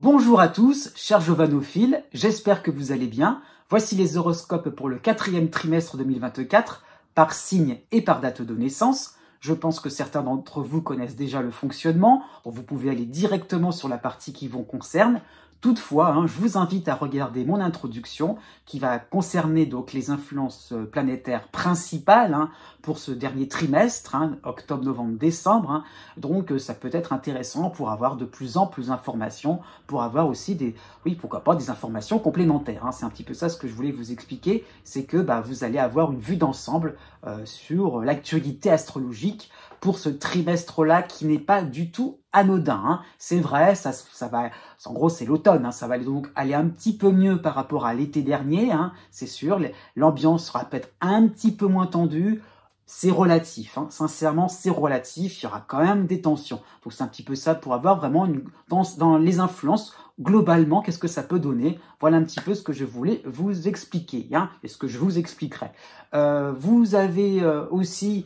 Bonjour à tous, chers jovanophiles, j'espère que vous allez bien. Voici les horoscopes pour le quatrième trimestre 2024, par signe et par date de naissance. Je pense que certains d'entre vous connaissent déjà le fonctionnement. Vous pouvez aller directement sur la partie qui vous concerne. Toutefois, je vous invite à regarder mon introduction qui va concerner donc les influences planétaires principales pour ce dernier trimestre, octobre, novembre, décembre. Donc ça peut être intéressant pour avoir de plus en plus d'informations, pour avoir aussi pourquoi pas des informations complémentaires. C'est un petit peu ça ce que je voulais vous expliquer, c'est que vous allez avoir une vue d'ensemble sur l'actualité astrologique pour ce trimestre-là qui n'est pas du tout anodin. C'est vrai, ça va, en gros c'est l'automne, ça va donc aller un petit peu mieux par rapport à l'été dernier, c'est sûr, l'ambiance sera peut-être un petit peu moins tendue, c'est relatif, sincèrement c'est relatif, il y aura quand même des tensions. Donc c'est un petit peu ça pour avoir vraiment dans les influences, globalement, qu'est-ce que ça peut donner? Voilà un petit peu ce que je voulais vous expliquer, et ce que je vous expliquerai. Vous avez aussi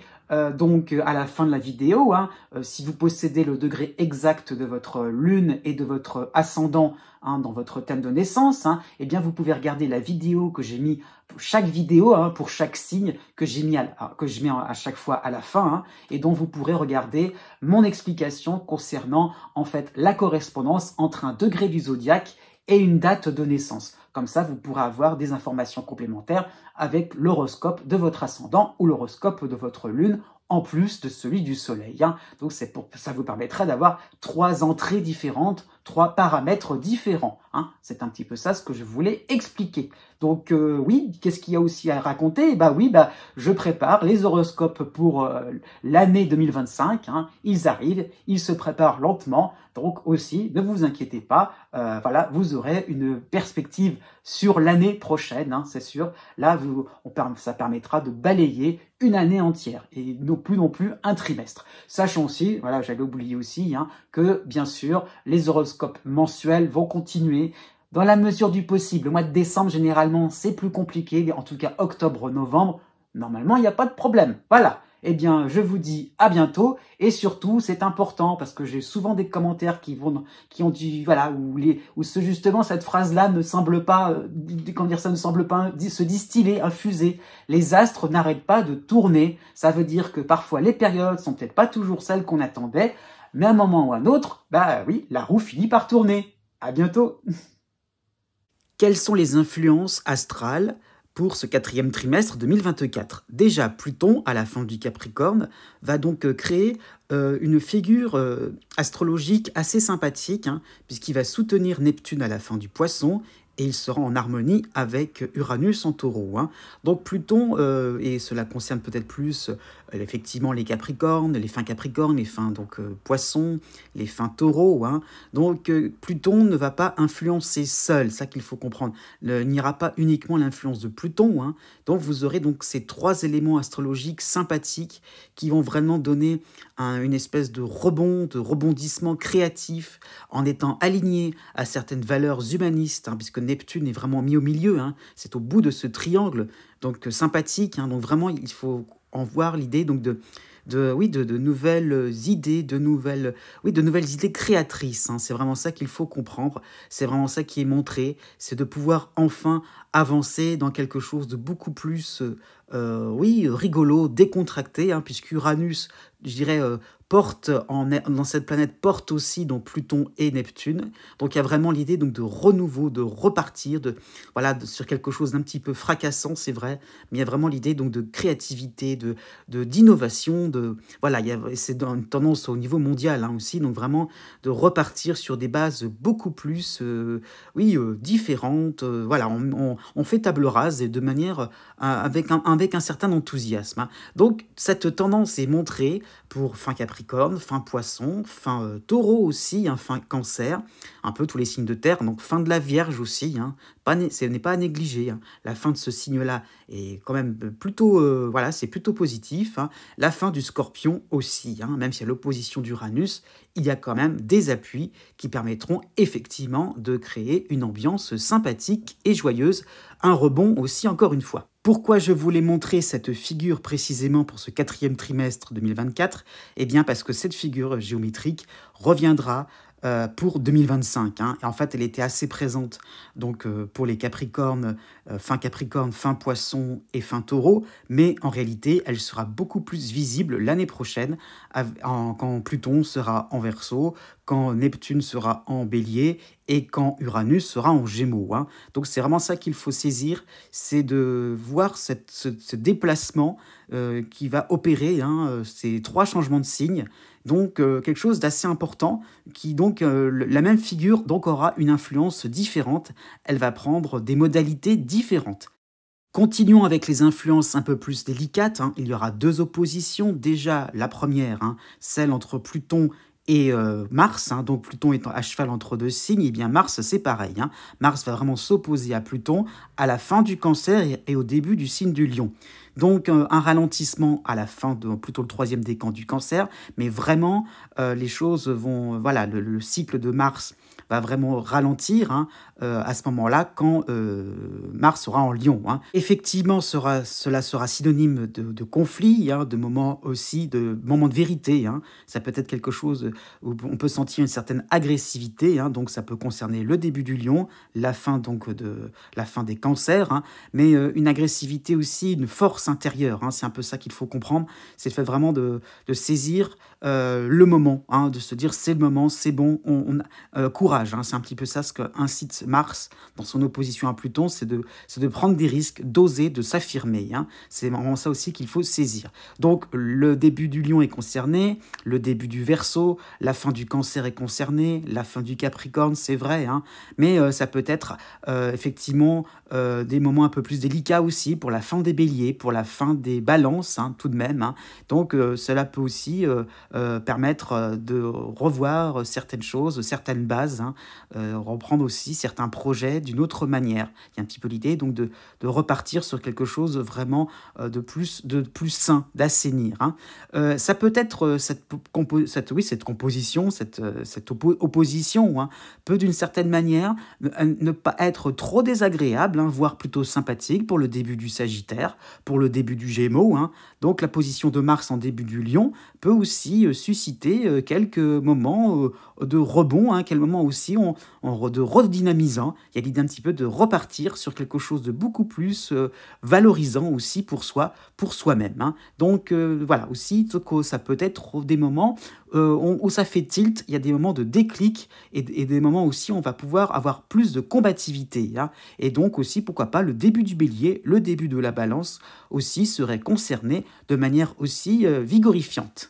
donc à la fin de la vidéo, si vous possédez le degré exact de votre lune et de votre ascendant dans votre thème de naissance, eh bien vous pouvez regarder la vidéo que j'ai mis pour chaque vidéo, pour chaque signe que je mets à chaque fois à la fin, et dont vous pourrez regarder mon explication concernant en fait la correspondance entre un degré du zodiaque et une date de naissance. Comme ça, vous pourrez avoir des informations complémentaires avec l'horoscope de votre ascendant ou l'horoscope de votre lune, en plus de celui du soleil. Donc ça vous permettra d'avoir 3 entrées différentes, 3 paramètres différents. C'est un petit peu ça ce que je voulais expliquer. Donc oui, qu'est-ce qu'il y a aussi à raconter? Je prépare les horoscopes pour l'année 2025. Ils arrivent, ils se préparent lentement. Donc aussi, ne vous inquiétez pas, voilà, vous aurez une perspective sur l'année prochaine, c'est sûr. Là, ça permettra de balayer une année entière et non plus un trimestre. Sachant aussi, voilà, j'avais oublié aussi, que bien sûr, les horoscopes mensuels vont continuer dans la mesure du possible. Le mois de décembre, généralement, c'est plus compliqué. En tout cas, octobre, novembre, normalement, il n'y a pas de problème. Voilà. Eh bien, je vous dis à bientôt. Et surtout, c'est important parce que j'ai souvent des commentaires qui ont dit, voilà, où justement cette phrase-là ne semble pas, ça ne semble pas se distiller, infuser. Les astres n'arrêtent pas de tourner. Ça veut dire que parfois les périodes sont peut-être pas toujours celles qu'on attendait, mais à un moment ou à un autre, oui, la roue finit par tourner. À bientôt. Quelles sont les influences astrales pour ce quatrième trimestre 2024? Déjà, Pluton, à la fin du Capricorne, va donc créer une figure astrologique assez sympathique, puisqu'il va soutenir Neptune à la fin du Poisson, et il sera en harmonie avec Uranus en Taureau. Donc Pluton, et cela concerne peut-être plus effectivement les Capricornes, les fins Capricornes, les fins Poissons, les fins Taureaux. Donc Pluton ne va pas influencer seul, ça qu'il faut comprendre. Il n'y aura pas uniquement l'influence de Pluton. Donc vous aurez donc ces 3 éléments astrologiques sympathiques qui vont vraiment donner une espèce de rebondissement créatif en étant aligné à certaines valeurs humanistes, puisque Neptune est vraiment mis au milieu, c'est au bout de ce triangle, donc sympathique, donc vraiment il faut en voir l'idée donc de nouvelles idées, de nouvelles idées créatrices. C'est vraiment ça qu'il faut comprendre, c'est vraiment ça qui est montré, c'est de pouvoir enfin avancer dans quelque chose de beaucoup plus rigolo, décontracté, puisque Uranus, je dirais, dans cette planète porte aussi donc Pluton et Neptune. Donc il y a vraiment l'idée donc de renouveau, de repartir, sur quelque chose d'un petit peu fracassant, c'est vrai, mais il y a vraiment l'idée donc de créativité, d'innovation, c'est une tendance au niveau mondial aussi, donc vraiment de repartir sur des bases beaucoup plus différentes. On fait table rase et de manière avec un certain enthousiasme. Donc cette tendance est montrée pour fin Capricorne, fin Poisson, fin Taureau aussi, fin Cancer, un peu tous les signes de terre, donc fin de la Vierge aussi, ce n'est pas à négliger. La fin de ce signe-là est quand même plutôt, c'est plutôt positif. La fin du Scorpion aussi, même si à l'opposition d'Uranus, il y a quand même des appuis qui permettront effectivement de créer une ambiance sympathique et joyeuse, un rebond aussi encore une fois. Pourquoi je voulais montrer cette figure précisément pour ce quatrième trimestre 2024? Eh bien parce que cette figure géométrique reviendra pour 2025. Hein. Et en fait, elle était assez présente donc, pour les Capricornes, fin Poisson et fin Taureau, mais en réalité, elle sera beaucoup plus visible l'année prochaine quand Pluton sera en Verseau, quand Neptune sera en Bélier et quand Uranus sera en Gémeaux. Hein. Donc c'est vraiment ça qu'il faut saisir, c'est de voir ce déplacement qui va opérer, hein, ces 3 changements de signes. Donc quelque chose d'assez important qui donc la même figure donc aura une influence différente, elle va prendre des modalités différentes. Continuons avec les influences un peu plus délicates. Hein. Il y aura 2 oppositions. Déjà, la première, hein, celle entre Pluton et Mars. Hein. Donc Pluton étant à cheval entre 2 signes, et bien Mars, c'est pareil. Hein. Mars va vraiment s'opposer à Pluton à la fin du Cancer et au début du signe du Lion. Donc un ralentissement à la fin de plutôt le 3e décan du Cancer, mais vraiment les choses vont... Voilà, le cycle de Mars va vraiment ralentir, hein, à ce moment-là quand Mars sera en Lion. Hein. Effectivement, cela sera synonyme de conflit, hein, de moments aussi, de moments de vérité. Hein. Ça peut être quelque chose où on peut sentir une certaine agressivité, hein, donc ça peut concerner le début du Lion, la fin des Cancers, hein, mais une agressivité aussi, une force intérieure. Hein, c'est un peu ça qu'il faut comprendre. C'est le fait vraiment de saisir le moment, hein, de se dire c'est le moment, c'est bon, courage. Hein, c'est un petit peu ça ce qu'incite Mars dans son opposition à Pluton, c'est de prendre des risques, d'oser, de s'affirmer. Hein. C'est vraiment ça aussi qu'il faut saisir. Donc le début du Lion est concerné, le début du Verseau, la fin du Cancer est concernée, la fin du Capricorne, c'est vrai, hein, mais ça peut être effectivement des moments un peu plus délicats aussi pour la fin des Béliers, pour la fin des Balances, hein, tout de même. Hein. Donc cela peut aussi permettre de revoir certaines choses, certaines bases, hein, reprendre aussi certains projets d'une autre manière. Il y a un petit peu l'idée donc de repartir sur quelque chose vraiment de plus sain, d'assainir. Hein. Ça peut être cette composition, cette opposition, hein, peut d'une certaine manière ne pas être trop désagréable, hein, voire plutôt sympathique pour le début du Sagittaire, pour le début du Gémeaux. Hein. Donc la position de Mars en début du Lion peut aussi susciter quelques moments de rebond, hein, quelques moments aussi de redynamisant. Il y a l'idée un petit peu de repartir sur quelque chose de beaucoup plus valorisant aussi pour soi, pour soi-même. Hein. Donc voilà, aussi ça peut être des moments où ça fait tilt, il y a des moments de déclic et des moments aussi où on va pouvoir avoir plus de combativité. Hein. Et donc aussi, pourquoi pas, le début du Bélier, le début de la Balance aussi serait concerné de manière aussi vigorifiante.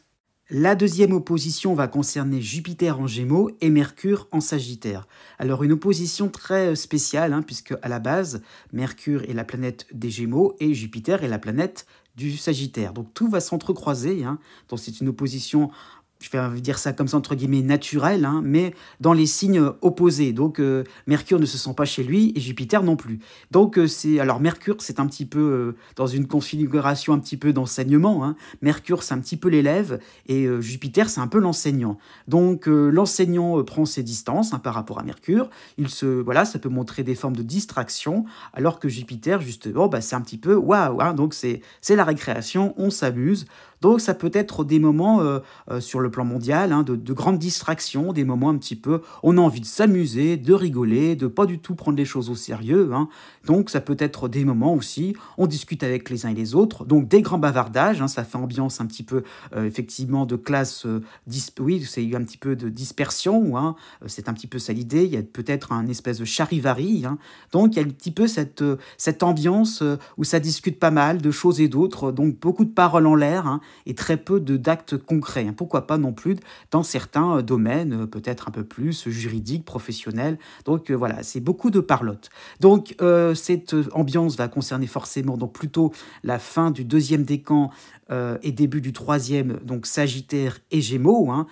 La deuxième opposition va concerner Jupiter en Gémeaux et Mercure en Sagittaire. Alors une opposition très spéciale, hein, puisque à la base, Mercure est la planète des Gémeaux et Jupiter est la planète du Sagittaire. Donc tout va s'entrecroiser, hein. Donc c'est une opposition, je vais dire ça comme ça entre guillemets, naturelle, hein, mais dans les signes opposés. Donc Mercure ne se sent pas chez lui et Jupiter non plus. Donc alors Mercure, c'est un petit peu dans une configuration un petit peu d'enseignement. Hein. Mercure, c'est un petit peu l'élève et Jupiter, c'est un peu l'enseignant. Donc l'enseignant prend ses distances, hein, par rapport à Mercure. Voilà, ça peut montrer des formes de distraction, alors que Jupiter, justement, c'est un petit peu waouh. Hein, donc c'est la récréation, on s'amuse. Donc ça peut être des moments sur le plan mondial, hein, de grandes distractions, des moments un petit peu, on a envie de s'amuser, de rigoler, de pas du tout prendre les choses au sérieux. Hein. Donc ça peut être des moments aussi, on discute avec les uns et les autres, donc des grands bavardages, hein, ça fait ambiance un petit peu effectivement de classe, oui, c'est un petit peu de dispersion, hein, c'est un petit peu ça l'idée, il y a peut-être un espèce de charivari, hein. Donc il y a un petit peu cette ambiance où ça discute pas mal de choses et d'autres, donc beaucoup de paroles en l'air, hein, et très peu d'actes concrets. Hein. Pourquoi pas non plus dans certains domaines, peut-être un peu plus juridiques, professionnels. Donc voilà, c'est beaucoup de parlotte. Donc cette ambiance va concerner forcément donc plutôt la fin du 2e décan et début du 3e, donc Sagittaire et Gémeaux. Hein.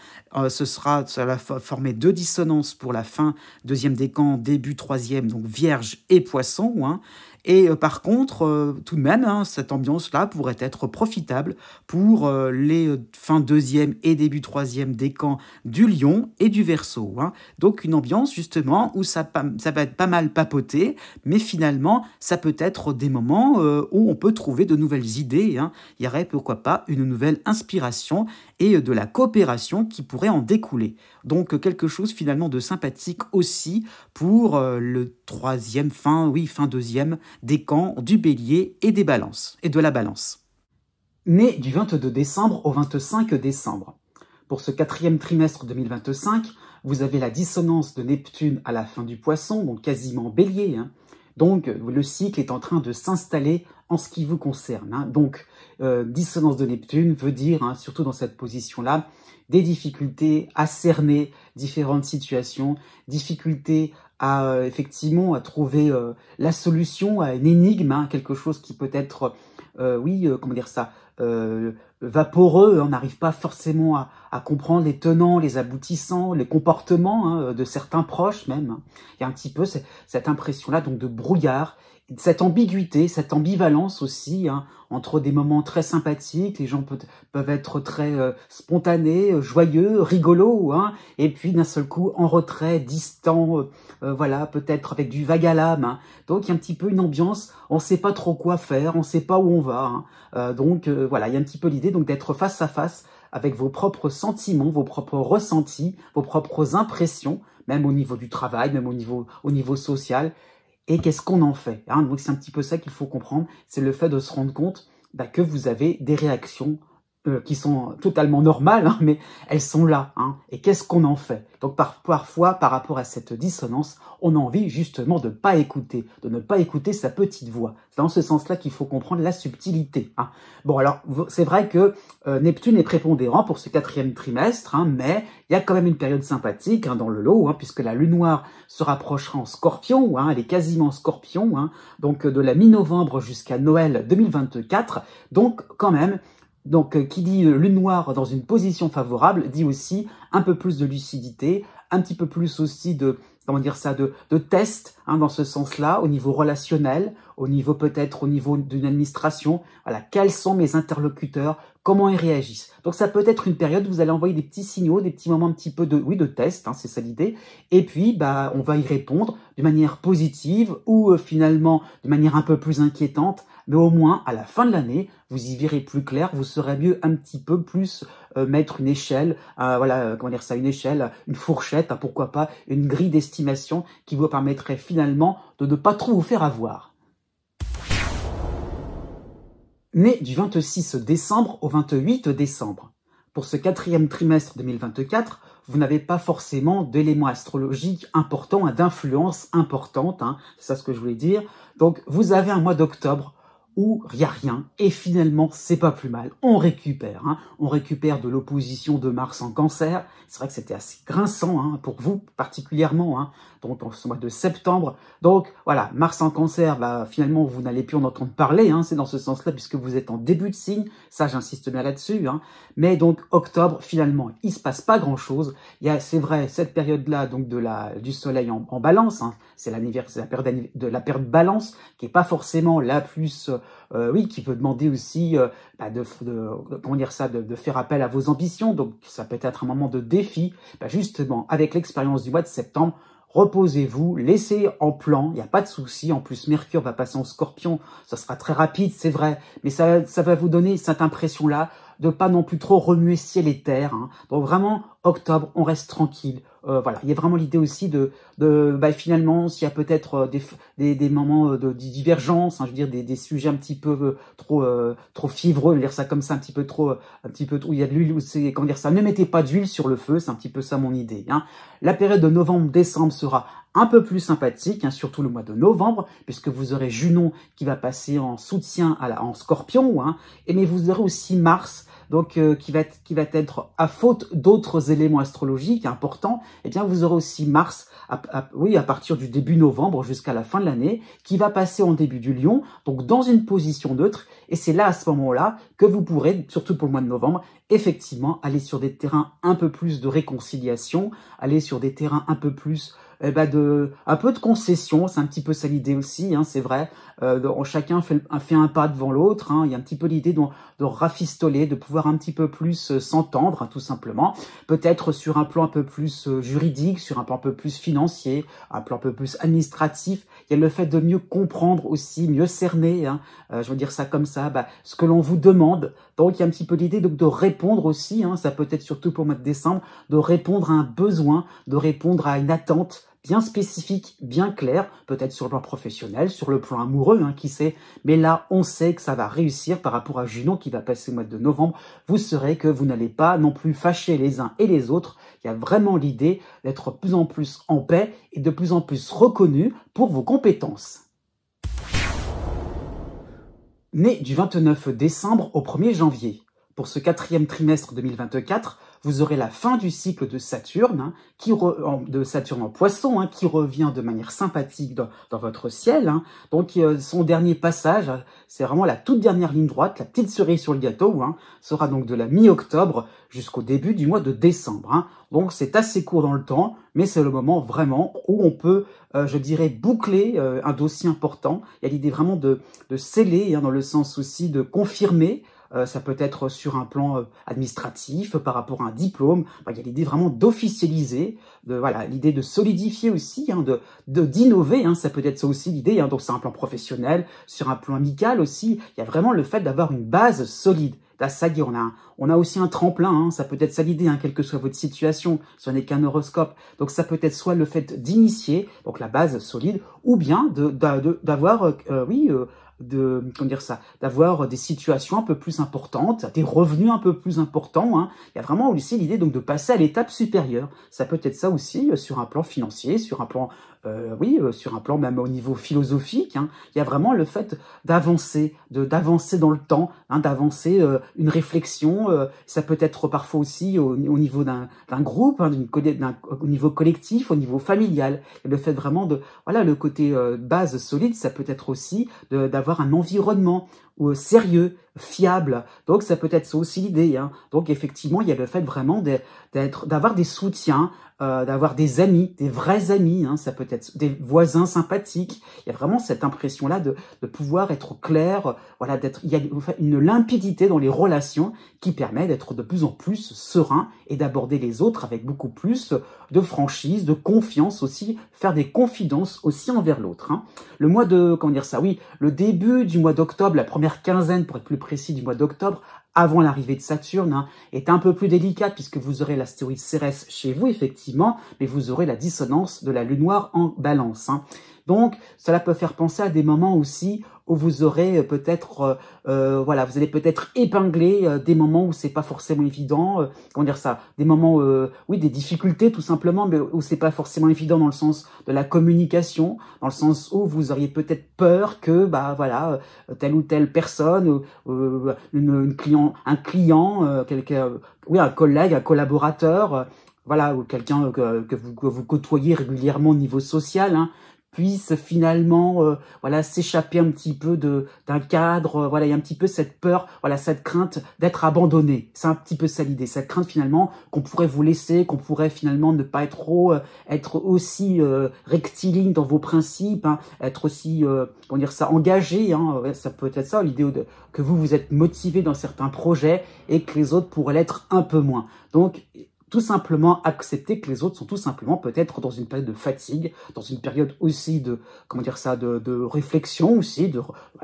Ça va former 2 dissonances pour la fin 2e décan, début 3e, donc Vierge et Poisson. Hein. Et par contre, tout de même, hein, cette ambiance-là pourrait être profitable pour les fins 2e et début 3e décan du Lion et du Verseau. Hein. Donc une ambiance justement où ça va être pas mal papoté, mais finalement, ça peut être des moments où on peut trouver de nouvelles idées. Hein. Il y aurait pourquoi pourquoi pas, une nouvelle inspiration et de la coopération qui pourrait en découler. Donc quelque chose finalement de sympathique aussi pour le troisième, fin deuxième décan du Bélier et des Balances, et de la Balance. Né du 22 décembre au 25 décembre. Pour ce quatrième trimestre 2025, vous avez la dissonance de Neptune à la fin du Poisson, donc quasiment Bélier. Donc le cycle est en train de s'installer en ce qui vous concerne. Donc dissonance de Neptune veut dire, surtout dans cette position-là, des difficultés à cerner différentes situations, difficultés à effectivement à trouver la solution à une énigme, quelque chose qui peut être, vaporeux, on n'arrive pas forcément à comprendre les tenants, les aboutissants, les comportements de certains proches même. Il y a un petit peu cette impression-là donc de brouillard, cette ambiguïté, cette ambivalence aussi, entre des moments très sympathiques, les gens peuvent être très spontanés, joyeux, rigolos, et puis d'un seul coup en retrait, distant, peut-être avec du vague à l'âme. Donc il y a un petit peu une ambiance, on ne sait pas trop quoi faire, on ne sait pas où on va. Il y a un petit peu l'idée donc d'être face à face avec vos propres sentiments, vos propres ressentis, vos propres impressions, même au niveau du travail, même au niveau social. Et qu'est-ce qu'on en fait Donc c'est un petit peu ça qu'il faut comprendre, c'est le fait de se rendre compte que vous avez des réactions qui sont totalement normales, mais elles sont là. Et qu'est-ce qu'on en fait? Donc parfois, par rapport à cette dissonance, on a envie justement de ne pas écouter sa petite voix. C'est dans ce sens-là qu'il faut comprendre la subtilité. Bon, alors, c'est vrai que Neptune est prépondérant pour ce quatrième trimestre, mais il y a quand même une période sympathique dans le lot, puisque la lune noire se rapprochera en Scorpion, elle est quasiment en Scorpion, donc de la mi-novembre jusqu'à Noël 2024. Donc, quand même, qui dit lune noire dans une position favorable, dit aussi un peu plus de lucidité, un petit peu plus aussi de test, dans ce sens-là, au niveau relationnel, au niveau d'une administration. Voilà, quels sont mes interlocuteurs, comment ils réagissent. Donc ça peut être une période où vous allez envoyer des petits signaux, des petits moments un petit peu de test, c'est ça l'idée. Et puis, on va y répondre de manière positive ou finalement de manière un peu plus inquiétante. Mais au moins, à la fin de l'année, vous y verrez plus clair, vous saurez mieux un petit peu plus mettre une échelle, une échelle, une fourchette, pourquoi pas, une grille d'estimation qui vous permettrait finalement de ne pas trop vous faire avoir. Né du 26 décembre au 28 décembre. Pour ce quatrième trimestre 2024, vous n'avez pas forcément d'éléments astrologiques importants, d'influence importante, c'est ça ce que je voulais dire. Donc vous avez un mois d'octobre où il n'y a rien, et finalement, c'est pas plus mal. On récupère de l'opposition de Mars en Cancer. C'est vrai que c'était assez grinçant pour vous, particulièrement, donc en ce mois de septembre. Donc, voilà, Mars en Cancer, finalement, vous n'allez plus en entendre parler, c'est dans ce sens-là, puisque vous êtes en début de signe. Ça, j'insiste bien là-dessus, Mais donc, octobre, finalement, il se passe pas grand-chose. Il y a, c'est vrai, cette période-là, donc du Soleil en Balance, c'est l'anniversaire de la période Balance, qui est pas forcément la plus... qui peut demander aussi de faire appel à vos ambitions. Donc, ça peut être un moment de défi. Justement, avec l'expérience du mois de septembre, reposez-vous, laissez en plan, il n'y a pas de souci. En plus, Mercure va passer en Scorpion, ça sera très rapide, c'est vrai, mais ça va vous donner cette impression-là de pas non plus trop remuer ciel et terre. Donc vraiment, octobre, on reste tranquille. Il y a vraiment l'idée aussi finalement, s'il y a peut-être des moments de divergence, je veux dire des sujets un petit peu trop fiévreux, dire ça comme ça, un petit peu trop, où il y a de l'huile, ne mettez pas d'huile sur le feu, c'est un petit peu ça mon idée. La période de novembre-décembre sera un peu plus sympathique, surtout le mois de novembre, puisque vous aurez Junon qui va passer en soutien en Scorpion, mais vous aurez aussi Mars, donc qui va être à faute d'autres éléments astrologiques importants, vous aurez aussi Mars à partir du début novembre jusqu'à la fin de l'année, qui va passer en début du Lion, donc dans une position neutre, et c'est là à ce moment-là que vous pourrez, surtout pour le mois de novembre, effectivement aller sur des terrains un peu plus de réconciliation, aller sur des terrains un peu plus un peu de concession, c'est un petit peu ça l'idée aussi, hein, c'est vrai. Chacun fait un pas devant l'autre, hein. Il y a un petit peu l'idée de rafistoler, de pouvoir un petit peu plus s'entendre, hein, tout simplement. Peut-être sur un plan un peu plus juridique, sur un plan un peu plus financier, un plan un peu plus administratif. Il y a le fait de mieux comprendre aussi, mieux cerner, hein, je veux dire ça comme ça, ce que l'on vous demande. Donc il y a un petit peu l'idée de répondre aussi, hein, ça peut être surtout pour le mois de décembre, de répondre à un besoin, de répondre à une attente bien spécifique, bien claire, peut-être sur le plan professionnel, sur le plan amoureux, hein, qui sait. Mais là, on sait que ça va réussir par rapport à Junon qui va passer le mois de novembre. Vous saurez que vous n'allez pas non plus fâcher les uns et les autres. Il y a vraiment l'idée d'être de plus en plus en paix et de plus en plus reconnu pour vos compétences. Né du 29 décembre au 1er janvier. Pour ce 4e trimestre 2024, vous aurez la fin du cycle de Saturne, hein, de Saturne en Poisson, hein, qui revient de manière sympathique dans votre ciel. Hein. Donc son dernier passage, c'est vraiment la toute dernière ligne droite, la petite cerise sur le gâteau, hein, sera donc de la mi-octobre jusqu'au début du mois de décembre. Hein. Donc c'est assez court dans le temps, mais c'est le moment vraiment où on peut, je dirais, boucler un dossier important. Il y a l'idée vraiment de sceller, hein, dans le sens aussi de confirmer. Ça peut être sur un plan administratif, par rapport à un diplôme. Il y a l'idée vraiment d'officialiser, l'idée de solidifier aussi, hein, d'innover. Hein, ça peut être ça aussi l'idée. Hein, donc c'est un plan professionnel, sur un plan amical aussi. Il y a vraiment le fait d'avoir une base solide. Là, ça y est, on a aussi un tremplin. Hein, ça peut être ça l'idée, hein, quelle que soit votre situation. Ce n'est qu'un horoscope. Donc ça peut être soit le fait d'initier, donc la base solide, ou bien d'avoir, d'avoir des situations un peu plus importantes, des revenus un peu plus importants. Hein. Il y a vraiment aussi l'idée donc de passer à l'étape supérieure. Ça peut être ça aussi sur un plan financier, sur un plan sur un plan même au niveau philosophique. Hein. Il y a vraiment le fait d'avancer, d'avancer dans le temps, hein, d'avancer une réflexion. Ça peut être parfois aussi au niveau d'un groupe, hein, au niveau collectif, au niveau familial. Et le fait vraiment le côté base solide, ça peut être aussi d'avoir un environnement sérieux, fiable. Donc ça peut être ça aussi l'idée. Hein. Donc effectivement, il y a le fait vraiment d'avoir des soutiens, d'avoir des amis, des vrais amis. Hein. Ça peut être des voisins sympathiques. Il y a vraiment cette impression-là de pouvoir être clair. Il y a une limpidité dans les relations qui permet d'être de plus en plus serein et d'aborder les autres avec beaucoup plus de franchise, de confiance aussi, faire des confidences aussi envers l'autre. Hein. Le mois de, le début du mois d'octobre, la première quinzaine, pour être plus précis, du mois d'octobre, avant l'arrivée de Saturne, hein, est un peu plus délicate puisque vous aurez l'astéroïde Cérès chez vous, effectivement, mais vous aurez la dissonance de la lune noire en balance. Hein. Donc, cela peut faire penser à des moments aussi où vous aurez peut-être, vous allez peut-être épingler des moments où c'est pas forcément évident, des moments, des difficultés tout simplement, mais où c'est pas forcément évident dans le sens de la communication, dans le sens où vous auriez peut-être peur que, telle ou telle personne, un client, un collègue, un collaborateur, ou quelqu'un que vous côtoyez régulièrement au niveau social, hein, puisse finalement s'échapper un petit peu d'un cadre, il y a un petit peu cette peur, cette crainte d'être abandonné. C'est un petit peu ça l'idée, cette crainte finalement qu'on pourrait vous laisser, qu'on pourrait finalement ne pas être aussi rectiligne dans vos principes, hein, être aussi engagé, hein, ça peut être ça l'idée que vous êtes motivé dans certains projets et que les autres pourraient l'être un peu moins. Donc tout simplement accepter que les autres sont tout simplement peut-être dans une période de fatigue, dans une période aussi de réflexion aussi,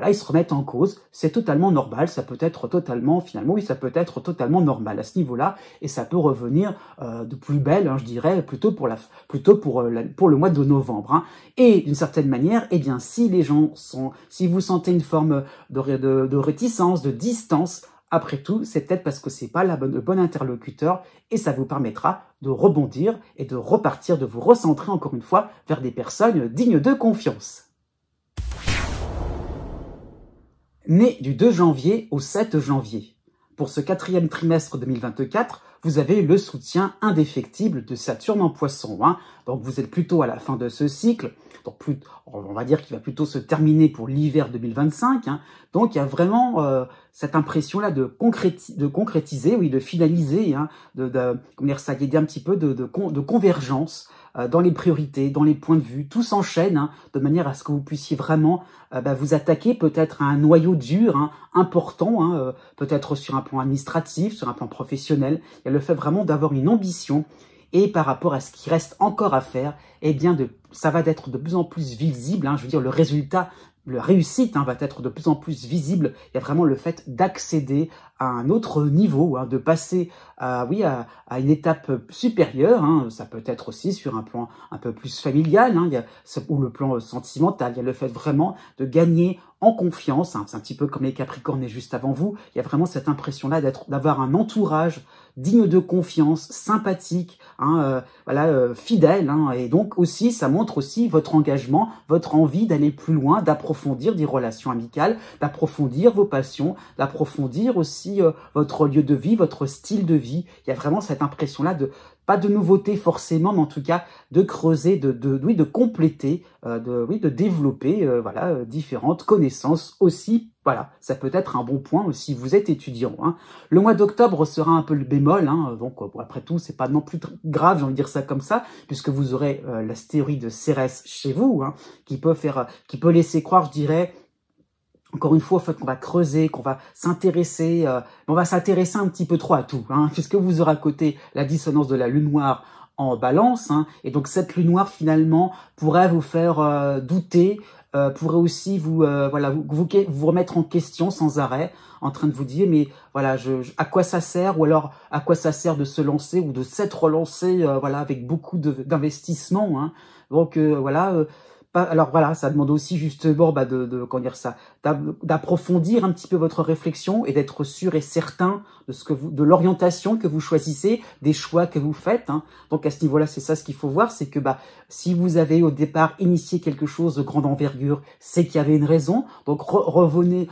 ils se remettent en cause. C'est totalement normal, ça peut être totalement, ça peut être totalement normal à ce niveau-là, et ça peut revenir de plus belle, hein, je dirais, plutôt pour le mois de novembre. Hein. Et d'une certaine manière, si vous sentez une forme de réticence, de distance, après tout, c'est peut-être parce que c'est pas le bon interlocuteur et ça vous permettra de rebondir et de repartir, de vous recentrer encore une fois vers des personnes dignes de confiance. Né du 2 janvier au 7 janvier. Pour ce 4e trimestre 2024, vous avez le soutien indéfectible de Saturne en Poisson. Hein. Donc vous êtes plutôt à la fin de ce cycle. Donc on va dire qu'il va plutôt se terminer pour l'hiver 2025. Hein. Donc il y a vraiment cette impression-là de concrétiser, de finaliser, hein, d'aider un petit peu de convergence dans les priorités, dans les points de vue. Tout s'enchaîne hein, de manière à ce que vous puissiez vraiment vous attaquer peut-être à un noyau dur, hein, important, hein, peut-être sur un plan administratif, sur un plan professionnel. Il y a le fait vraiment d'avoir une ambition. Et par rapport à ce qui reste encore à faire, eh bien ça va être de plus en plus visible. Hein, je veux dire, le résultat, la réussite va être de plus en plus visible. Il y a vraiment le fait d'accéder à un autre niveau, hein, de passer à une étape supérieure. Hein. Ça peut être aussi sur un plan un peu plus familial, hein, ou le plan sentimental. Il y a le fait vraiment de gagner en confiance. Hein. C'est un petit peu comme les Capricornes juste avant vous. Il y a vraiment cette impression-là d'avoir un entourage digne de confiance, sympathique, hein, fidèle. Hein. Et donc aussi, ça montre aussi votre engagement, votre envie d'aller plus loin, d'approfondir des relations amicales, d'approfondir vos passions, d'approfondir aussi votre lieu de vie, votre style de vie. Il y a vraiment cette impression-là de, pas de nouveauté forcément, mais en tout cas de creuser, de compléter, de développer différentes connaissances aussi. Voilà, ça peut être un bon point si vous êtes étudiant. Hein. Le mois d'octobre sera un peu le bémol, hein, donc après tout, c'est pas non plus grave, j'ai envie de dire ça comme ça, puisque vous aurez l'astéroïde Cérès chez vous, hein, qui peut laisser croire, je dirais, encore une fois, au fait qu'on va creuser, qu'on va s'intéresser, on va s'intéresser un petit peu trop à tout, hein, puisque vous aurez à côté la dissonance de la lune noire en balance, hein, et donc cette lune noire finalement pourrait vous faire douter, pourrait aussi vous remettre en question sans arrêt, en train de vous dire mais voilà à quoi ça sert, ou alors à quoi ça sert de se lancer ou de s'être relancé avec beaucoup d'investissement, hein. Donc alors voilà, ça demande aussi justement d'approfondir un petit peu votre réflexion et d'être sûr et certain de l'orientation que vous choisissez, des choix que vous faites. Hein. Donc à ce niveau-là, c'est ça ce qu'il faut voir, c'est que si vous avez au départ initié quelque chose de grande envergure, c'est qu'il y avait une raison. Donc revenez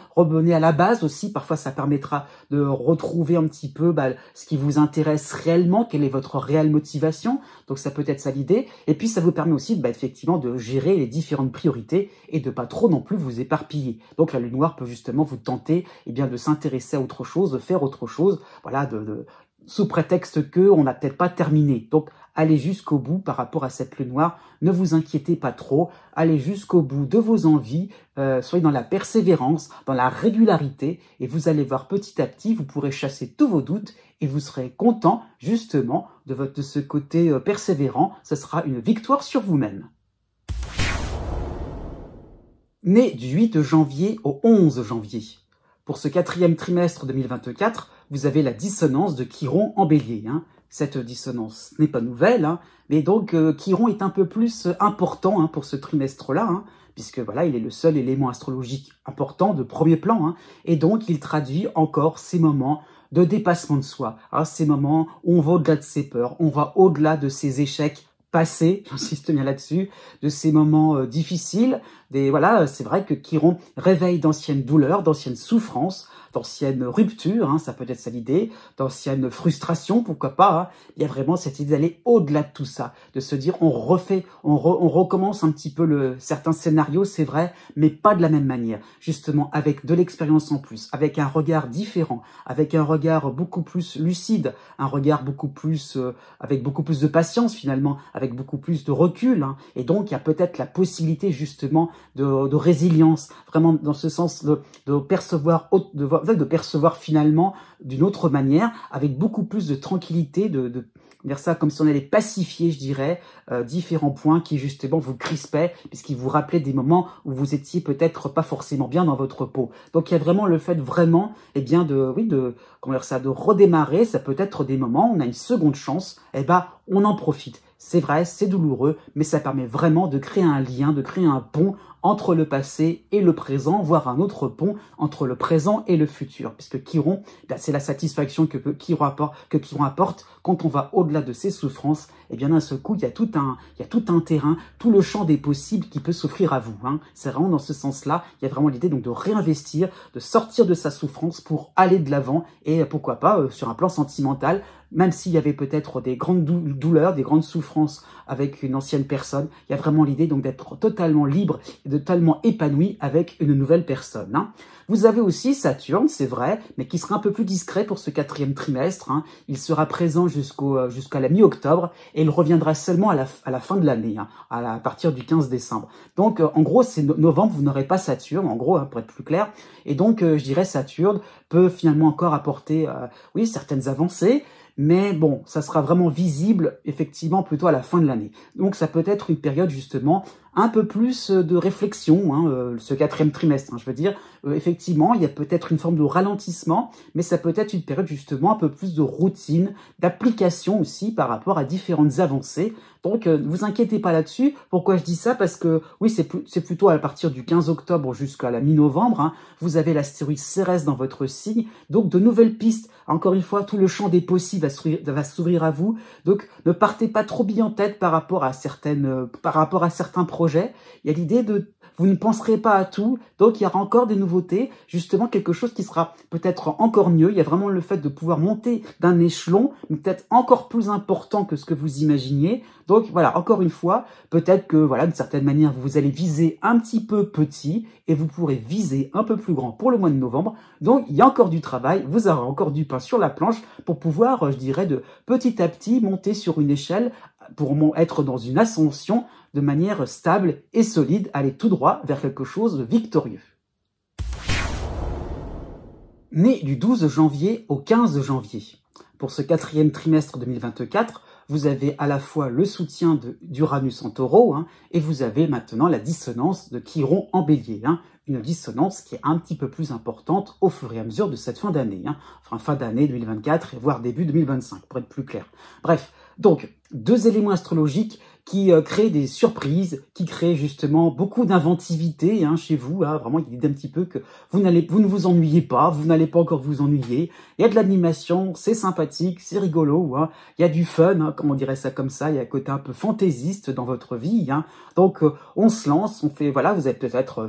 à la base aussi. Parfois, ça permettra de retrouver un petit peu ce qui vous intéresse réellement, quelle est votre réelle motivation. Donc ça peut être ça l'idée. Et puis ça vous permet aussi effectivement de gérer les différentes priorités et de pas trop non plus vous éparpiller. Donc la lune noire peut justement vous tenter de s'intéresser à autre chose, de faire autre chose, sous prétexte que on n'a peut-être pas terminé. Donc allez jusqu'au bout par rapport à cette lune noire, ne vous inquiétez pas trop, allez jusqu'au bout de vos envies, soyez dans la persévérance, dans la régularité, et vous allez voir petit à petit, vous pourrez chasser tous vos doutes et vous serez content justement de ce côté persévérant. Ce sera une victoire sur vous-même. Né du 8 janvier au 11 janvier. Pour ce 4e trimestre 2024, vous avez la dissonance de Chiron en bélier. Hein. Cette dissonance n'est pas nouvelle, hein, mais donc Chiron est un peu plus important pour ce trimestre-là, hein, puisque il est le seul élément astrologique important de premier plan, hein, et donc il traduit encore ces moments de dépassement de soi, hein, ces moments où on va au-delà de ses peurs, on va au-delà de ses échecs passés, j'insiste bien là-dessus, de ces moments difficiles. C'est vrai que Chiron réveille d'anciennes douleurs, d'anciennes souffrances, d'anciennes ruptures, hein, ça peut être ça l'idée, d'anciennes frustrations, pourquoi pas. Hein. Il y a vraiment cette idée d'aller au-delà de tout ça, de se dire on recommence un petit peu certains scénarios, c'est vrai, mais pas de la même manière. Justement, avec de l'expérience en plus, avec un regard différent, avec un regard beaucoup plus lucide, un regard beaucoup plus avec beaucoup plus de patience finalement, avec beaucoup plus de recul. Hein. Et donc, il y a peut-être la possibilité justement de résilience, vraiment dans ce sens de percevoir finalement d'une autre manière, avec beaucoup plus de tranquillité, de dire ça comme si on allait pacifier, je dirais, différents points qui justement vous crispaient, puisqu'ils vous rappelaient des moments où vous étiez peut-être pas forcément bien dans votre peau. Donc il y a vraiment le fait vraiment, de redémarrer. Ça peut être des moments où on a une seconde chance, on en profite. C'est vrai, c'est douloureux, mais ça permet vraiment de créer un lien, de créer un pont entre le passé et le présent, voire un autre pont entre le présent et le futur. Puisque Chiron, c'est la satisfaction que Chiron apporte quand on va au-delà de ses souffrances. Et bien d'un seul coup, il y a tout un terrain, tout le champ des possibles qui peut s'offrir à vous. Hein. C'est vraiment dans ce sens-là, il y a vraiment l'idée donc de réinvestir, de sortir de sa souffrance pour aller de l'avant et pourquoi pas sur un plan sentimental, même s'il y avait peut-être des grandes douleurs, des grandes souffrances avec une ancienne personne, il y a vraiment l'idée donc d'être totalement libre et totalement épanoui avec une nouvelle personne. Hein. Vous avez aussi Saturne, c'est vrai, mais qui sera un peu plus discret pour ce 4e trimestre. Hein. Il sera présent jusqu'à la mi-octobre et il reviendra seulement à la fin de l'année, hein, à partir du 15 décembre. Donc, en gros, c'est novembre, vous n'aurez pas Saturne, en gros, hein, pour être plus clair. Et donc, je dirais Saturne peut finalement encore apporter, oui, certaines avancées, mais bon, ça sera vraiment visible, effectivement, plutôt à la fin de l'année. Donc, ça peut être une période, justement, un peu plus de réflexion, hein, ce 4e trimestre, hein, je veux dire. Effectivement, il y a peut-être une forme de ralentissement, mais ça peut être une période, justement, un peu plus de routine, d'application aussi par rapport à différentes avancées. Donc, ne vous inquiétez pas là-dessus. Pourquoi je dis ça? Parce que, oui, c'est plutôt à partir du 15 octobre jusqu'à la mi-novembre. Hein, vous avez l'astéroïde Cérès dans votre signe. Donc, de nouvelles pistes. Encore une fois, tout le champ des possibles va s'ouvrir à vous. Donc, ne partez pas trop bien en tête par rapport à certains projets. Il y a l'idée vous ne penserez pas à tout, donc il y aura encore des nouveautés, justement quelque chose qui sera peut-être encore mieux. Il y a vraiment le fait de pouvoir monter d'un échelon, mais peut-être encore plus important que ce que vous imaginiez. Donc voilà, encore une fois, peut-être que voilà, d'une certaine manière, vous allez viser un petit peu petit et vous pourrez viser un peu plus grand pour le mois de novembre. Donc il y a encore du travail, vous aurez encore du pain sur la planche pour pouvoir, je dirais, de petit à petit monter sur une échelle pour être dans une ascension de manière stable et solide, aller tout droit vers quelque chose de victorieux. Né du 12 janvier au 15 janvier. Pour ce 4e trimestre 2024, vous avez à la fois le soutien d'Uranus en taureau, hein, et vous avez maintenant la dissonance de Chiron en bélier. Hein, une dissonance qui est un petit peu plus importante au fur et à mesure de cette fin d'année. Hein, enfin, fin d'année 2024 et voire début 2025, pour être plus clair. Bref, donc, 2 éléments astrologiques qui créent des surprises, qui créent justement beaucoup d'inventivité hein, chez vous. Hein, vraiment, il dit un petit peu que vous ne vous ennuyez pas, vous n'allez pas encore vous ennuyer. Il y a de l'animation, c'est sympathique, c'est rigolo. Hein, il y a du fun, hein, comme on dirait ça comme ça. Il y a un côté un peu fantaisiste dans votre vie. Hein. Donc, on se lance, on fait, voilà, vous êtes peut-être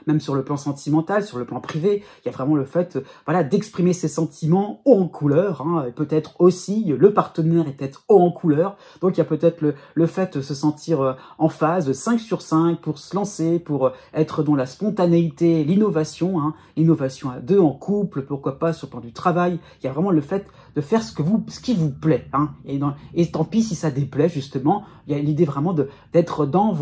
même sur le plan sentimental, sur le plan privé. Il y a vraiment le fait, voilà, d'exprimer ses sentiments haut en couleur. Hein, peut-être aussi, le partenaire est peut-être haut en couleur. Donc, il y a peut-être le fait de se sentir en phase 5 sur 5 pour se lancer, pour être dans la spontanéité, l'innovation, hein, l'innovation à 2 en couple, pourquoi pas sur le plan du travail. Il y a vraiment le fait de faire ce qui vous plaît. Hein, et tant pis si ça déplaît, justement. Il y a l'idée vraiment d'être dans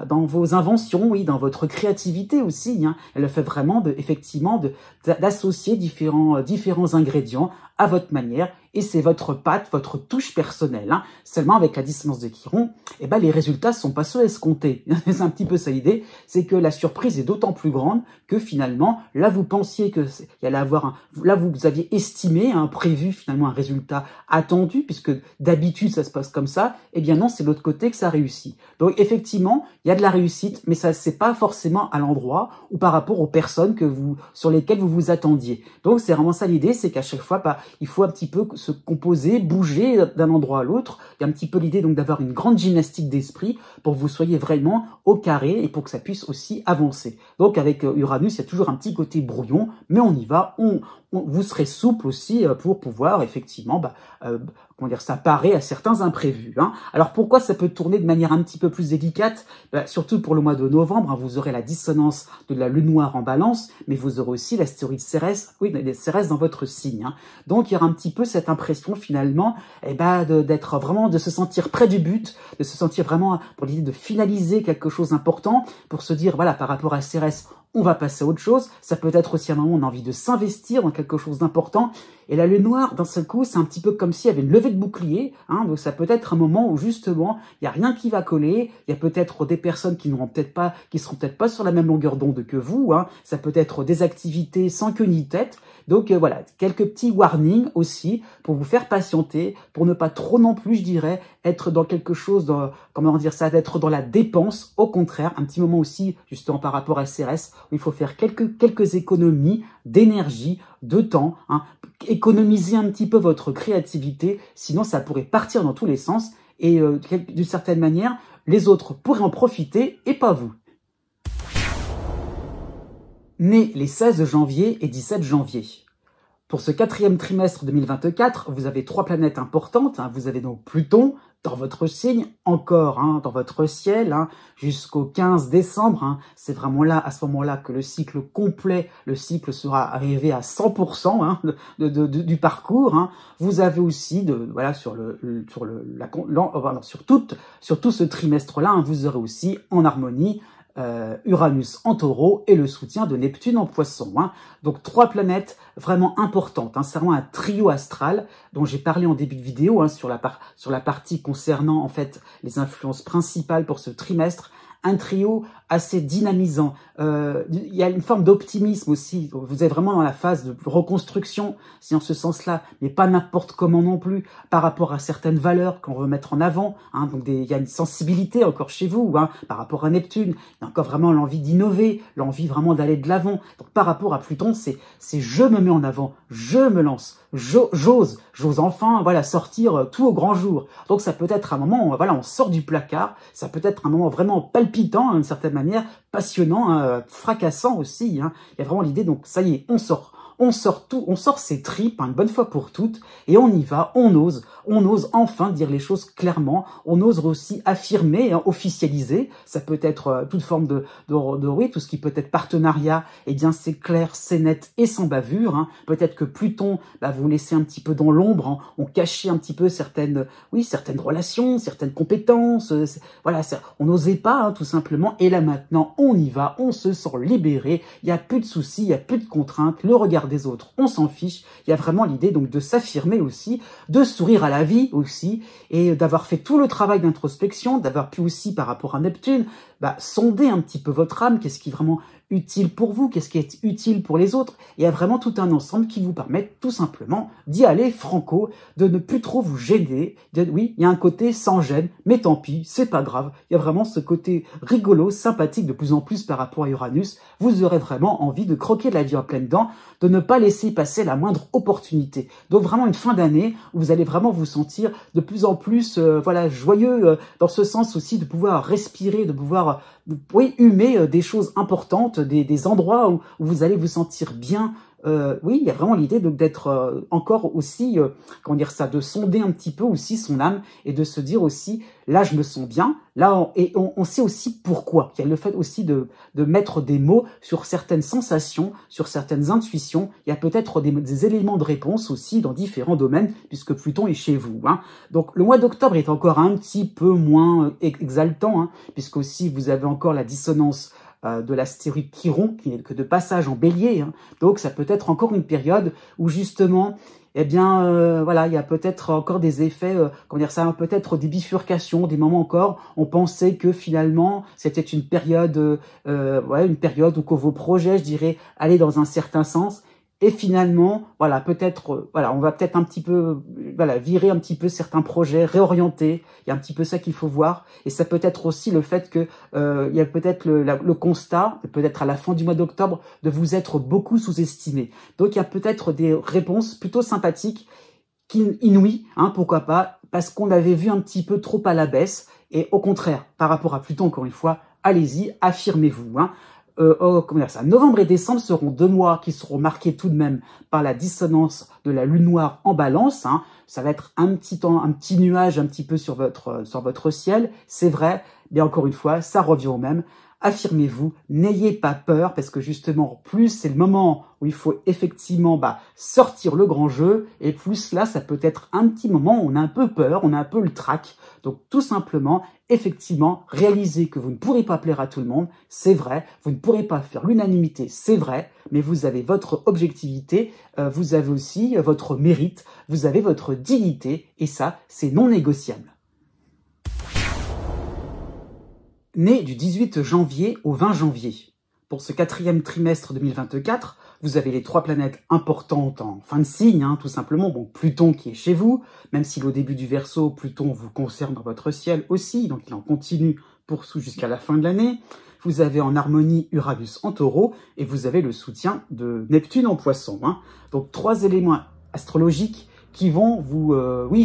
dans vos inventions, oui, dans votre créativité aussi. Hein. Elle le fait vraiment effectivement d'associer différents ingrédients à votre manière, et c'est votre patte, votre touche personnelle. Hein. Seulement avec la dissonance de Chiron, eh ben, les résultats sont pas ceux escomptés. C'est un petit peu ça l'idée, c'est que la surprise est d'autant plus grande que finalement, là vous pensiez que il allait avoir là vous aviez estimé, prévu finalement un résultat attendu, puisque d'habitude ça se passe comme ça, eh bien non, c'est l'autre côté que ça réussit. Donc effectivement, il y a de la réussite, mais ça c'est pas forcément à l'endroit ou par rapport aux personnes sur lesquelles vous vous attendiez. Donc c'est vraiment ça l'idée, c'est qu'à chaque fois, il faut un petit peu se composer, bouger d'un endroit à l'autre. Il y a un petit peu l'idée donc d'avoir une grande gymnastique d'esprit pour que vous soyez vraiment au carré et pour que ça puisse aussi avancer. Donc avec Uranus, il y a toujours un petit côté brouillon, mais on y va, vous serez souple aussi pour pouvoir effectivement ça paraît à certains imprévus. Hein. Alors pourquoi ça peut tourner de manière un petit peu plus délicate? Surtout pour le mois de novembre, hein, vous aurez la dissonance de la lune noire en balance, mais vous aurez aussi l'astéroïde Cérès, Cérès dans votre signe. Hein. Donc il y aura un petit peu cette impression finalement d'être vraiment, de se sentir près du but, de se sentir vraiment pour l'idée de finaliser quelque chose d'important, pour se dire, voilà, par rapport à Cérès, on va passer à autre chose. Ça peut être aussi un moment où on a envie de s'investir dans quelque chose d'important. Et la lune noire, d'un seul coup, c'est un petit peu comme s'il y avait une levée de bouclier. Hein, donc ça peut être un moment où justement, il n'y a rien qui va coller. Il y a peut-être des personnes qui seront peut-être pas sur la même longueur d'onde que vous. Hein. Ça peut être des activités sans queue ni tête. Donc voilà, quelques petits warnings aussi pour vous faire patienter, pour ne pas trop non plus, je dirais, être dans quelque chose, d'être dans la dépense. Au contraire, un petit moment aussi, justement par rapport à Cérès, où il faut faire quelques économies d'énergie, de temps, hein, économiser un petit peu votre créativité, sinon ça pourrait partir dans tous les sens et d'une certaine manière, les autres pourraient en profiter et pas vous. Né les 16 janvier et 17 janvier. Pour ce quatrième trimestre 2024, vous avez 3 planètes importantes. Vous avez donc Pluton dans votre signe, encore dans votre ciel, jusqu'au 15 décembre. C'est vraiment là, à ce moment-là, que le cycle complet, le cycle sera arrivé à 100% du parcours. Vous avez aussi, sur tout ce trimestre-là, vous aurez aussi en harmonie Uranus en Taureau et le soutien de Neptune en Poisson. Donc 3 planètes vraiment importantes. C'est vraiment un trio astral dont j'ai parlé en début de vidéo sur la partie concernant en fait les influences principales pour ce trimestre. Un trio assez dynamisant. Il y a une forme d'optimisme aussi. Vous êtes vraiment dans la phase de reconstruction, si en ce sens-là, mais pas n'importe comment non plus, par rapport à certaines valeurs qu'on veut mettre en avant. Donc il y a une sensibilité encore chez vous, par rapport à Neptune. Il y a encore vraiment l'envie d'innover, l'envie vraiment d'aller de l'avant. Donc par rapport à Pluton, c'est je me mets en avant, je me lance, j'ose enfin sortir tout au grand jour. Donc ça peut être un moment où on sort du placard, ça peut être un moment vraiment palpitant d'une certaine manière, passionnant, fracassant aussi. Il y a vraiment l'idée, donc ça y est, on sort ses tripes une bonne fois pour toutes et on y va, on ose enfin dire les choses clairement, on ose aussi affirmer, officialiser. Ça peut être toute forme de tout ce qui peut être partenariat, c'est clair, c'est net et sans bavure. Peut-être que Pluton vous laissez un petit peu dans l'ombre, on cachait un petit peu certaines relations, certaines compétences, on n'osait pas tout simplement, et là maintenant on y va, on se sent libéré, il n'y a plus de soucis, il n'y a plus de contraintes, le regard des autres, on s'en fiche. Il y a vraiment l'idée donc de s'affirmer aussi, de sourire à la vie aussi, et d'avoir fait tout le travail d'introspection, d'avoir pu aussi par rapport à Neptune, sonder un petit peu votre âme, qu'est-ce qui est vraiment utile pour vous, qu'est-ce qui est utile pour les autres. Il y a vraiment tout un ensemble qui vous permet tout simplement d'y aller franco, de ne plus trop vous gêner. Oui, il y a un côté sans gêne, mais tant pis, c'est pas grave. Il y a vraiment ce côté rigolo, sympathique de plus en plus par rapport à Uranus. Vous aurez vraiment envie de croquer la vie en pleine dents, de ne pas laisser passer la moindre opportunité. Donc vraiment une fin d'année où vous allez vraiment vous sentir de plus en plus joyeux, dans ce sens aussi de pouvoir respirer, de pouvoir humer des choses importantes, des endroits où vous allez vous sentir bien. Oui, il y a vraiment l'idée d'être encore aussi, de sonder un petit peu aussi son âme et de se dire aussi, là je me sens bien, là on sait aussi pourquoi. Il y a le fait aussi de mettre des mots sur certaines sensations, sur certaines intuitions. Il y a peut-être des éléments de réponse aussi dans différents domaines puisque Pluton est chez vous. Donc le mois d'octobre est encore un petit peu moins exaltant puisque aussi vous avez encore la dissonance de l'astéroïde Chiron, qui n'est que de passage en bélier. Donc ça peut être encore une période où justement, il y a peut-être encore des effets, peut-être des bifurcations, des moments encore, on pensait que finalement, c'était une période où que vos projets, je dirais, allaient dans un certain sens. Et finalement, on va peut-être un petit peu, virer un petit peu certains projets, réorienter. Il y a un petit peu ça qu'il faut voir. Et ça peut être aussi le fait que il y a peut-être le constat, peut-être à la fin du mois d'octobre, de vous être beaucoup sous-estimé. Donc il y a peut-être des réponses plutôt sympathiques, inouïes, pourquoi pas, parce qu'on l'avait vu un petit peu trop à la baisse. Et au contraire, par rapport à Pluton, encore une fois, allez-y, affirmez-vous. Novembre et décembre seront 2 mois qui seront marqués tout de même par la dissonance de la lune noire en balance. Ça va être un petit nuage un petit peu sur votre ciel, c'est vrai, mais encore une fois, ça revient au même. Affirmez-vous, n'ayez pas peur, parce que justement, plus c'est le moment où il faut effectivement sortir le grand jeu, et plus là, ça peut être un petit moment où on a un peu peur, on a un peu le trac. Donc tout simplement, effectivement, réalisez que vous ne pourrez pas plaire à tout le monde, c'est vrai, vous ne pourrez pas faire l'unanimité, c'est vrai, mais vous avez votre objectivité, vous avez aussi votre mérite, vous avez votre dignité, et ça, c'est non négociable. Né du 18 janvier au 20 janvier. Pour ce 4e trimestre 2024, vous avez les 3 planètes importantes en fin de signe, tout simplement. Bon, Pluton qui est chez vous, même s'il est au début du Verseau, Pluton vous concerne dans votre ciel aussi, donc il en continue jusqu'à la fin de l'année. Vous avez en harmonie Uranus en Taureau, et vous avez le soutien de Neptune en Poisson. Donc 3 éléments astrologiques qui vont vous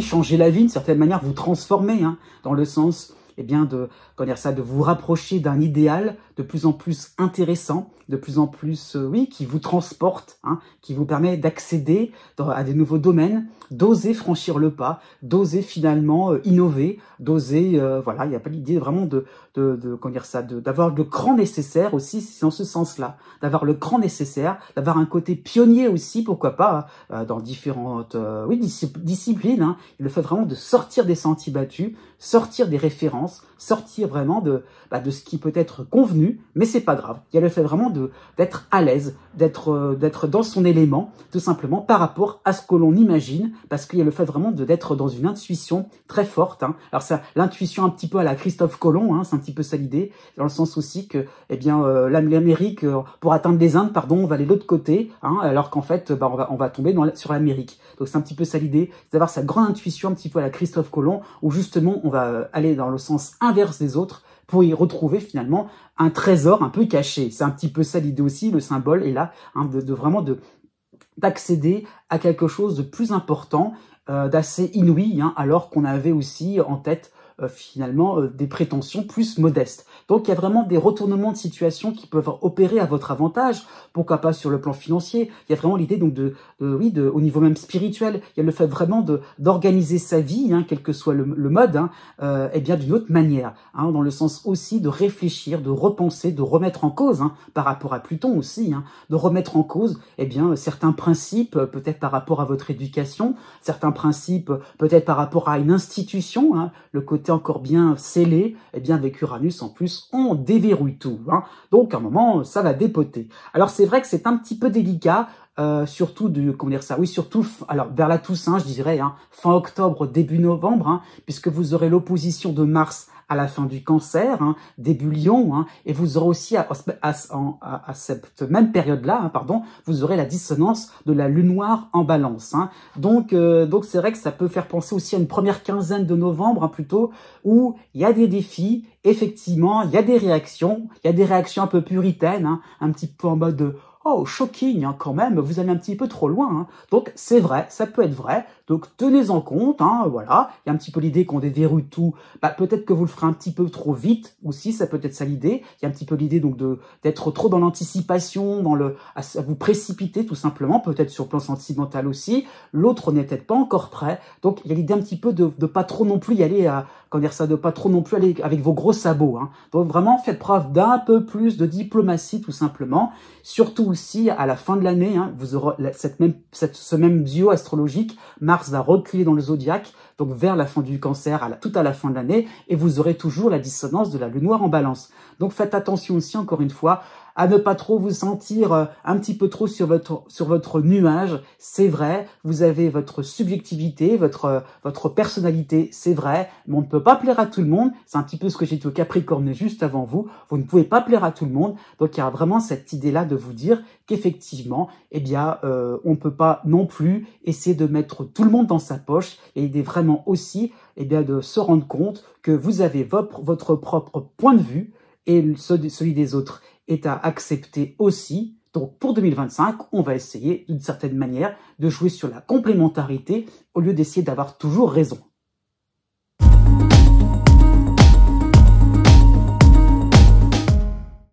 changer la vie, d'une certaine manière, vous transformer, dans le sens de vous rapprocher d'un idéal, de plus en plus intéressant, de plus en plus, oui, qui vous transporte, hein, qui vous permet d'accéder à des nouveaux domaines, d'oser franchir le pas, d'oser finalement innover, d'oser, voilà, il n'y a pas l'idée vraiment comment dire ça, d'avoir le cran nécessaire aussi, c'est dans ce sens-là, d'avoir le cran nécessaire, d'avoir un côté pionnier aussi, pourquoi pas, dans différentes oui, disciplines, hein. Le fait vraiment de sortir des sentiers battus, sortir des références, sortir vraiment de ce qui peut être convenu, mais c'est pas grave. Il y a le fait vraiment d'être à l'aise, d'être dans son élément, tout simplement par rapport à ce que l'on imagine, parce qu'il y a le fait vraiment d'être dans une intuition très forte, hein. Alors ça, l'intuition un petit peu à la Christophe Colomb, hein, c'est un petit peu ça l'idée, dans le sens aussi que, eh bien, l'Amérique, pour atteindre les Indes, pardon, on va aller de l'autre côté, hein, alors qu'en fait, on va tomber sur l'Amérique. Donc c'est un petit peu ça l'idée, c'est d'avoir sa grande intuition un petit peu à la Christophe Colomb, où justement on va aller dans le sens inverse des autres pour y retrouver finalement un trésor un peu caché. C'est un petit peu ça l'idée aussi, le symbole est là, hein, vraiment d'accéder à quelque chose de plus important, d'assez inouï, hein, alors qu'on avait aussi en tête finalement des prétentions plus modestes. Donc il y a vraiment des retournements de situation qui peuvent opérer à votre avantage, pourquoi pas sur le plan financier. Il y a vraiment l'idée donc au niveau même spirituel, il y a le fait vraiment d'organiser sa vie, hein, quel que soit le mode, hein, et bien d'une autre manière, hein, dans le sens aussi de réfléchir, de repenser, de remettre en cause, hein, par rapport à Pluton aussi, hein, de remettre en cause bien certains principes, peut-être par rapport à votre éducation, certains principes peut-être par rapport à une institution, hein, le côté encore bien scellé, bien avec Uranus en plus, on déverrouille tout, hein. Donc à un moment, ça va dépoter. Alors c'est vrai que c'est un petit peu délicat, surtout comment dire ça, oui, surtout alors vers la Toussaint, je dirais, hein, fin octobre, début novembre, hein, puisque vous aurez l'opposition de Mars à la fin du Cancer, hein, début Lion, hein, et vous aurez aussi à cette même période-là, hein, pardon, vous aurez la dissonance de la Lune noire en Balance, hein. Donc c'est vrai que ça peut faire penser aussi à une première quinzaine de novembre, hein, plutôt, où il y a des défis, effectivement, il y a des réactions un peu puritaines, hein, un petit peu en mode oh, shocking, hein, quand même, vous allez un petit peu trop loin, hein. Donc, c'est vrai, ça peut être vrai. Donc, tenez-en compte, hein, voilà. Il y a un petit peu l'idée qu'on déverrouille tout. Peut-être que vous le ferez un petit peu trop vite, aussi, ça peut être ça l'idée. Il y a un petit peu l'idée, donc, d'être trop dans l'anticipation, à vous précipiter, tout simplement, peut-être sur le plan sentimental aussi. L'autre n'est peut-être pas encore prêt. Donc, il y a l'idée un petit peu de pas trop non plus y aller comment dire ça, de pas trop non plus aller avec vos gros sabots, hein. Donc, vraiment, faites preuve d'un peu plus de diplomatie, tout simplement. Surtout aussi, à la fin de l'année, hein, vous aurez ce même duo astrologique. Mars va reculer dans le zodiaque, donc vers la fin du Cancer, tout à la fin de l'année, et vous aurez toujours la dissonance de la Lune noire en Balance. Donc faites attention aussi, encore une fois, à ne pas trop vous sentir un petit peu trop sur votre nuage. C'est vrai, vous avez votre subjectivité, votre personnalité, c'est vrai, mais on ne peut pas plaire à tout le monde. C'est un petit peu ce que j'ai dit au Capricorne juste avant vous. Vous ne pouvez pas plaire à tout le monde. Donc il y a vraiment cette idée-là de vous dire qu'effectivement, on ne peut pas non plus essayer de mettre tout le monde dans sa poche, et il est vraiment aussi de se rendre compte que vous avez votre propre point de vue, et celui des autres est à accepter aussi. Donc pour 2025, on va essayer d'une certaine manière de jouer sur la complémentarité au lieu d'essayer d'avoir toujours raison.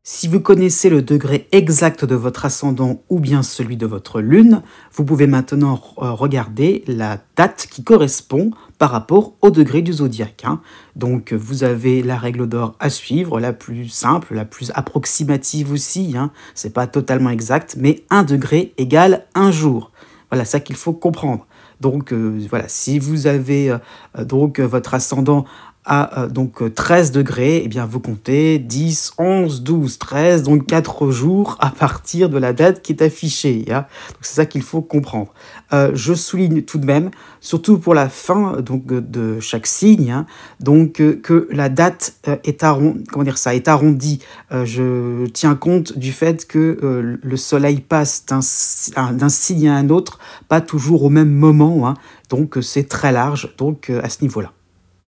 Si vous connaissez le degré exact de votre ascendant ou bien celui de votre lune, vous pouvez maintenant regarder la date qui correspond par rapport au degré du zodiaque, hein. Donc vous avez la règle d'or à suivre, la plus simple, la plus approximative aussi, hein. C'est pas totalement exact, mais 1 degré égale 1 jour. Voilà, ça qu'il faut comprendre. Donc voilà, si vous avez votre ascendant à 13 degrés, eh bien vous comptez 10, 11, 12, 13, donc 4 jours à partir de la date qui est affichée, hein. Donc c'est ça qu'il faut comprendre. Je souligne tout de même, surtout pour la fin de chaque signe, hein, que la date est arrondie. Je tiens compte du fait que le soleil passe d'un signe à un autre, pas toujours au même moment, hein. Donc c'est très large, donc à ce niveau-là.